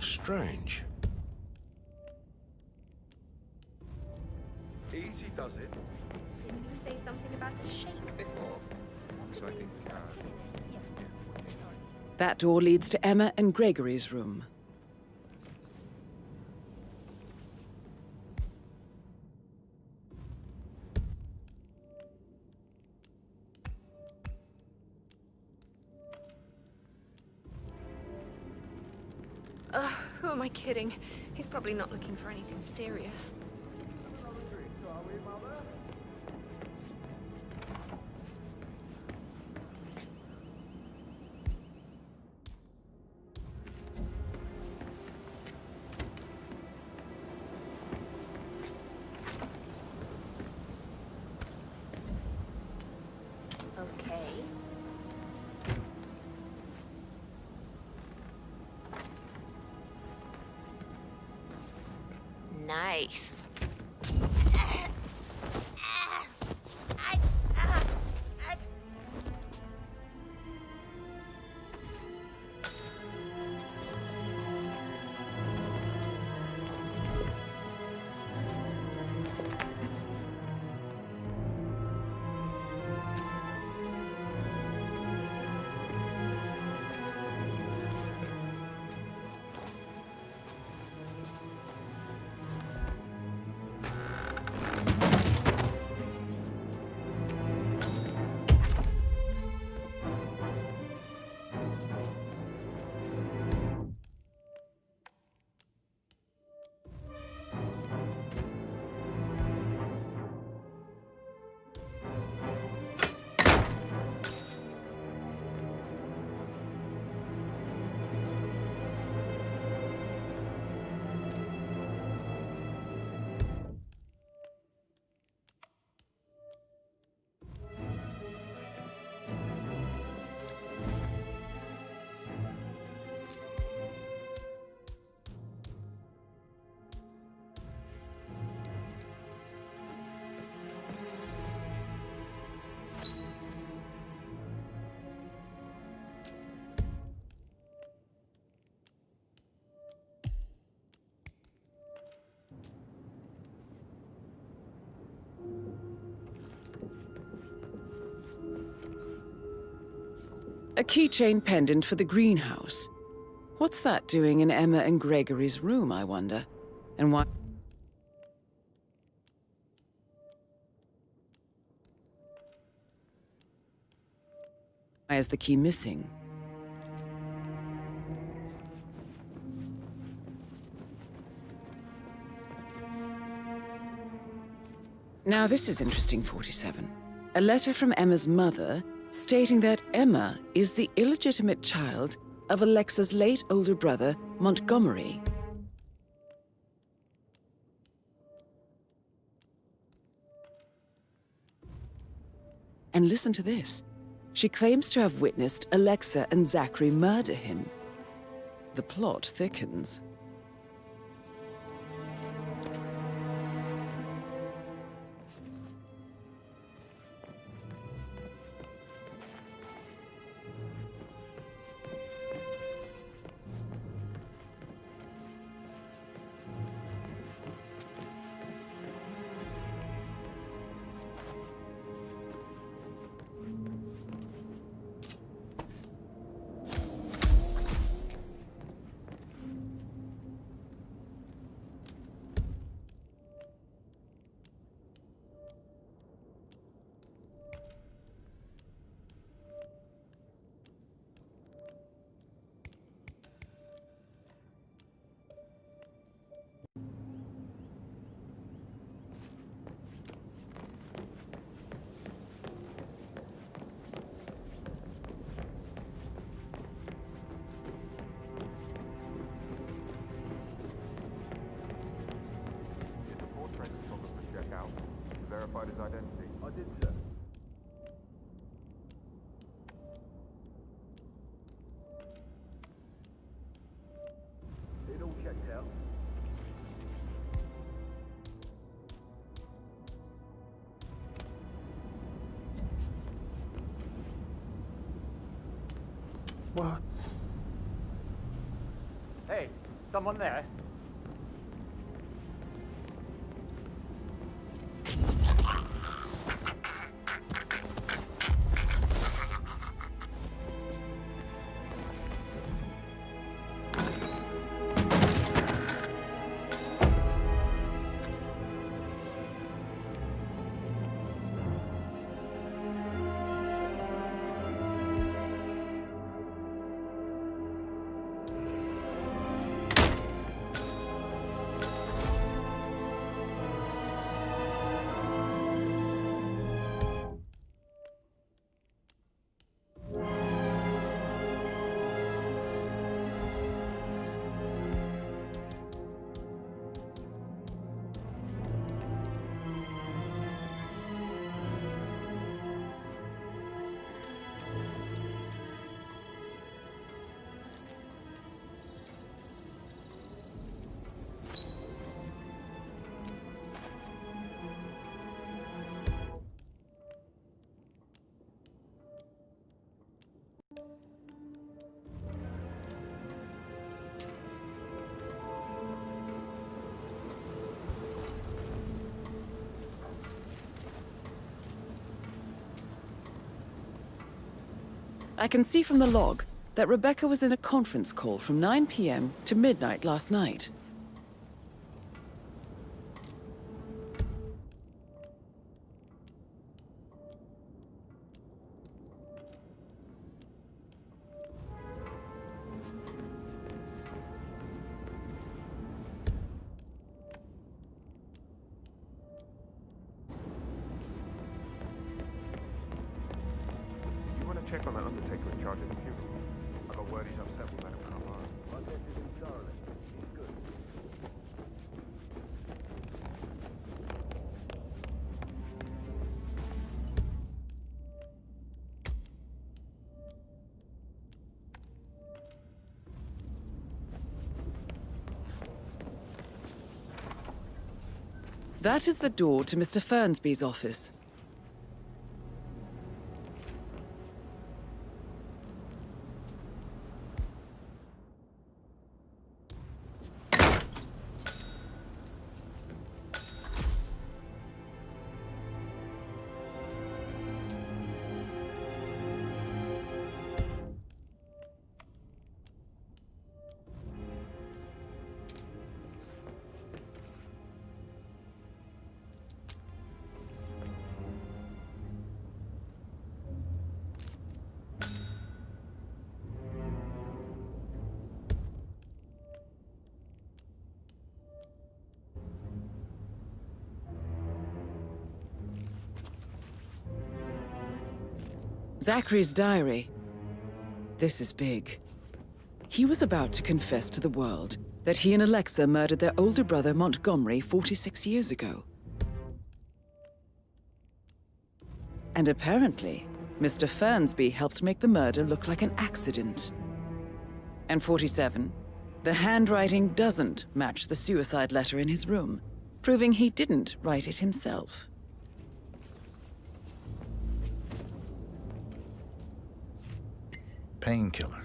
Strange. Easy does it. Didn't you say something about a shake before? So I think, That door leads to Emma and Gregory's room. Who am I kidding? He's probably not looking for anything serious. Okay. Nice. A keychain pendant for the greenhouse. What's that doing in Emma and Gregory's room, I wonder? And why is the key missing? Now this is interesting, 47. A letter from Emma's mother stating that Emma is the illegitimate child of Alexa's late older brother, Montgomery. And listen to this. She claims to have witnessed Alexa and Zachary murder him. The plot thickens. Verified his identity. I did, sir. It all checked out. What? Hey, Someone there? I can see from the log that Rebecca was in a conference call from 9 p.m. to midnight last night. Check on that undertaker in charge of the funeral. I got word he's upset with Madame Carlyle. My guess is him thoroughly. He's good. That is the door to Mr. Fernsby's office. Zachary's diary. This is big. He was about to confess to the world that he and Alexa murdered their older brother Montgomery 46 years ago. And apparently, Mr. Fernsby helped make the murder look like an accident. And 47, the handwriting doesn't match the suicide letter in his room, proving he didn't write it himself. Painkiller.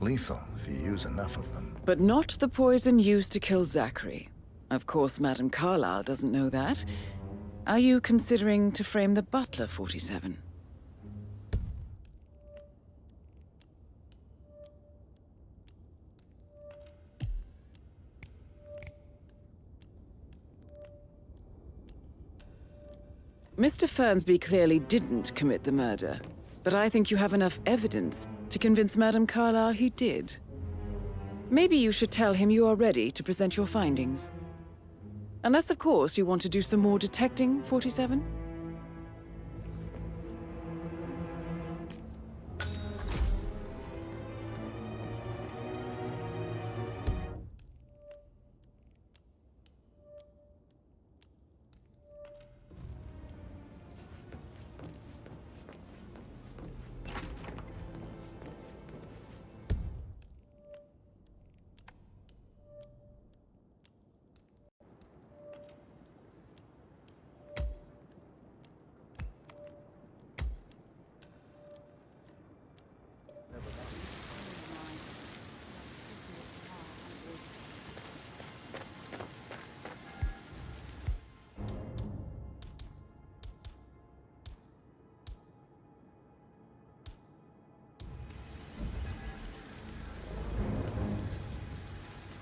Lethal if you use enough of them. But not the poison used to kill Zachary. Of course, Madame Carlyle doesn't know that. Are you considering to frame the butler, 47? Mr. Fernsby clearly didn't commit the murder, but I think you have enough evidence to convince Madame Carlyle he did. Maybe you should tell him you are ready to present your findings. Unless, of course, you want to do some more detecting, 47?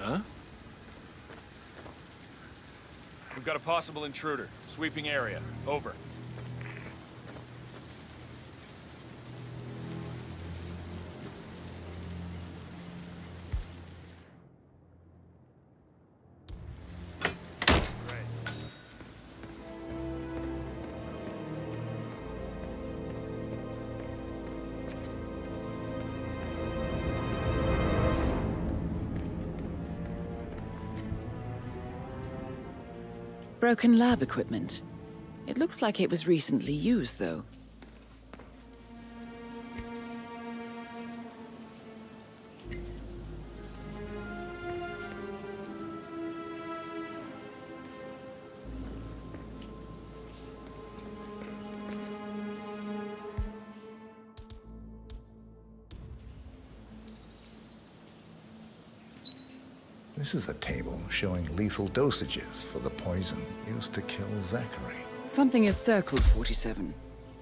Huh? We've got a possible intruder. Sweeping area. Over. Broken lab equipment. It looks like it was recently used, though. This is a table showing lethal dosages for the poison used to kill Zachary. Something is circled, 47.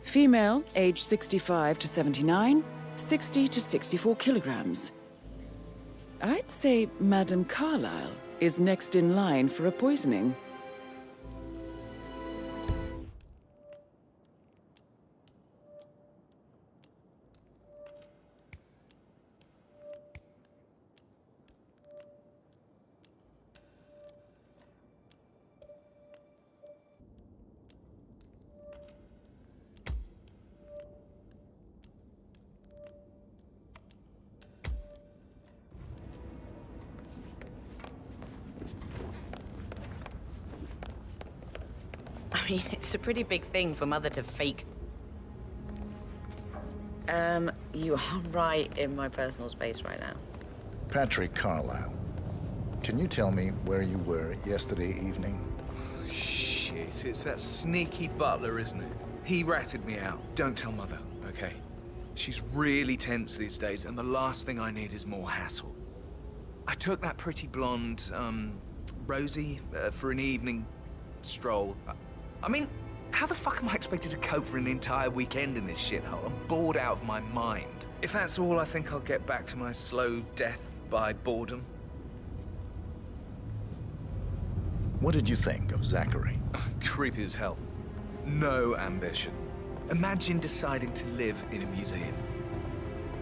Female, age 65 to 79, 60 to 64 kilograms. I'd say Madame Carlyle is next in line for a poisoning. I mean, it's a pretty big thing for Mother to fake. You are right in my personal space right now. Patrick Carlyle, can you tell me where you were yesterday evening? Shit, it's that sneaky butler, isn't it? He ratted me out. Don't tell Mother, okay? She's really tense these days, and the last thing I need is more hassle. I took that pretty blonde, Rosie, for an evening stroll. I mean, how the fuck am I expected to cope for an entire weekend in this shithole? I'm bored out of my mind. If that's all, I think I'll get back to my slow death by boredom. What did you think of Zachary? Creepy as hell. No ambition. Imagine deciding to live in a museum.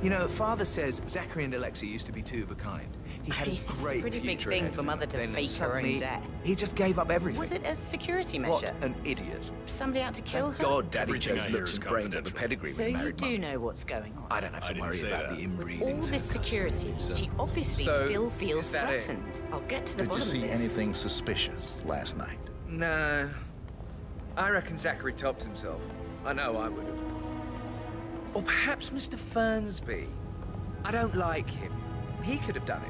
You know, Father says Zachary and Alexa used to be two of a kind. He had a It's a great pretty big future thing ahead for of him. Mother to Then fake her own suddenly, death. he just gave up everything. Was it a security measure? What an idiot. Somebody out to kill Thank her? God Daddy Everything chose I hear looks is and brains over confidential. pedigree So with you married do mum. know what's going on. I don't have I to didn't worry say about that. the With inbreeding. all this security, she obviously So, still feels is that it? threatened. I'll get to the Did you bottom see of this. anything suspicious last night? No. I reckon Zachary topped himself. I know I would have. Or perhaps Mr. Fernsby. I don't like him. He could have done it.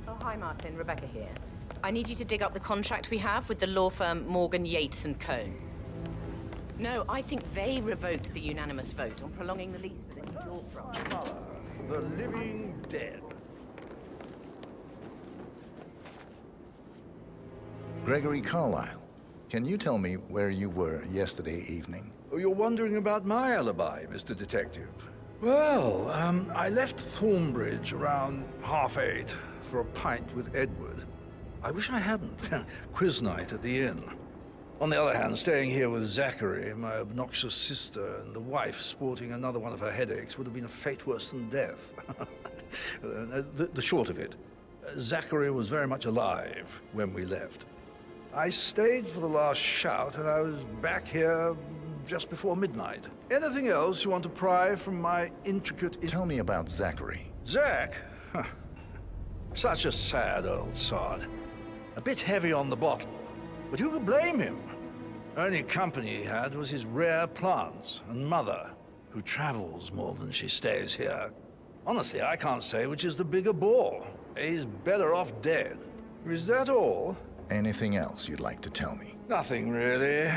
Oh, hi, Martin. Rebecca here. I need you to dig up the contract we have with the law firm Morgan, Yates and Cohn. No, I think they revoked the unanimous vote on prolonging the lease for this law firm. The living dead. Gregory Carlyle, can you tell me where you were yesterday evening? Oh, you're wondering about my alibi, Mr. Detective. Well, I left Thornbridge around 8:30 for a pint with Edward. I wish I hadn't. Quiz night at the inn. On the other hand, staying here with Zachary, my obnoxious sister, and the wife sporting another one of her headaches would have been a fate worse than death. The short of it, Zachary was very much alive when we left. I stayed for the last shout, and I was back here just before midnight. Anything else you want to pry from my intricate... Tell me about Zachary. Zach? Huh. Such a sad old sod. A bit heavy on the bottle, but who could blame him? Only company he had was his rare plants and Mother, who travels more than she stays here. Honestly, I can't say which is the bigger bore. He's better off dead. Is that all? Anything else you'd like to tell me? Nothing, really.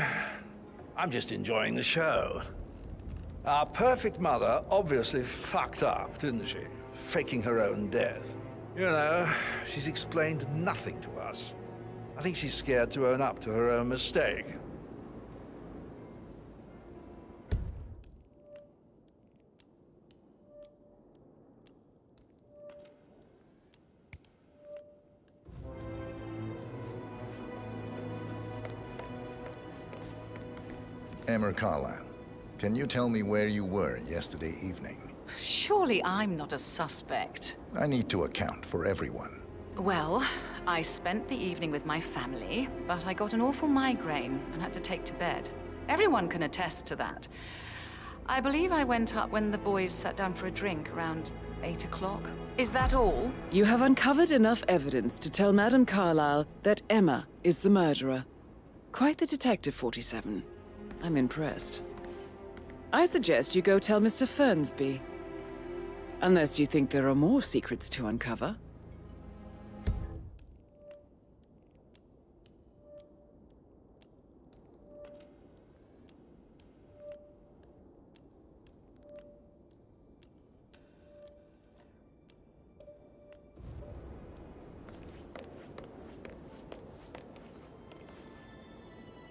I'm just enjoying the show. Our perfect mother obviously fucked up, didn't she? Faking her own death. You know, she's explained nothing to us. I think she's scared to own up to her own mistake. Emma Carlisle, can you tell me where you were yesterday evening? Surely I'm not a suspect. I need to account for everyone. Well, I spent the evening with my family, but I got an awful migraine and had to take to bed. Everyone can attest to that. I believe I went up when the boys sat down for a drink around 8 o'clock. Is that all? You have uncovered enough evidence to tell Madame Carlisle that Emma is the murderer. Quite the detective, 47. I'm impressed. I suggest you go tell Mr. Fernsby. Unless you think there are more secrets to uncover.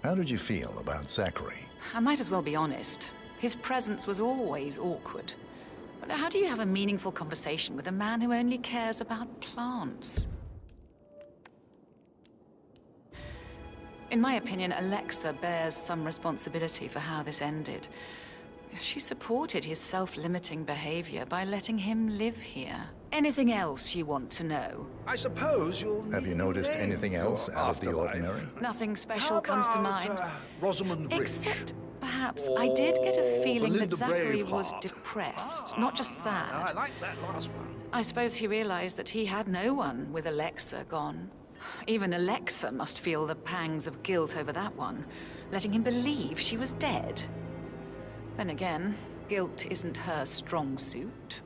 How did you feel about Zachary? I might as well be honest. His presence was always awkward. But how do you have a meaningful conversation with a man who only cares about plants? In my opinion, Alexa bears some responsibility for how this ended. She supported his self-limiting behavior by letting him live here. Anything else you want to know? I suppose you'll Have you noticed anything else out of the ordinary? Nothing special comes to mind. Rosamund Rich. Except, perhaps, I did get a feeling that Belinda Zachary was Braveheart. depressed, not just sad. I like that last one. I suppose he realized that he had no one with Alexa gone. Even Alexa must feel the pangs of guilt over that one, letting him believe she was dead. Then again, guilt isn't her strong suit.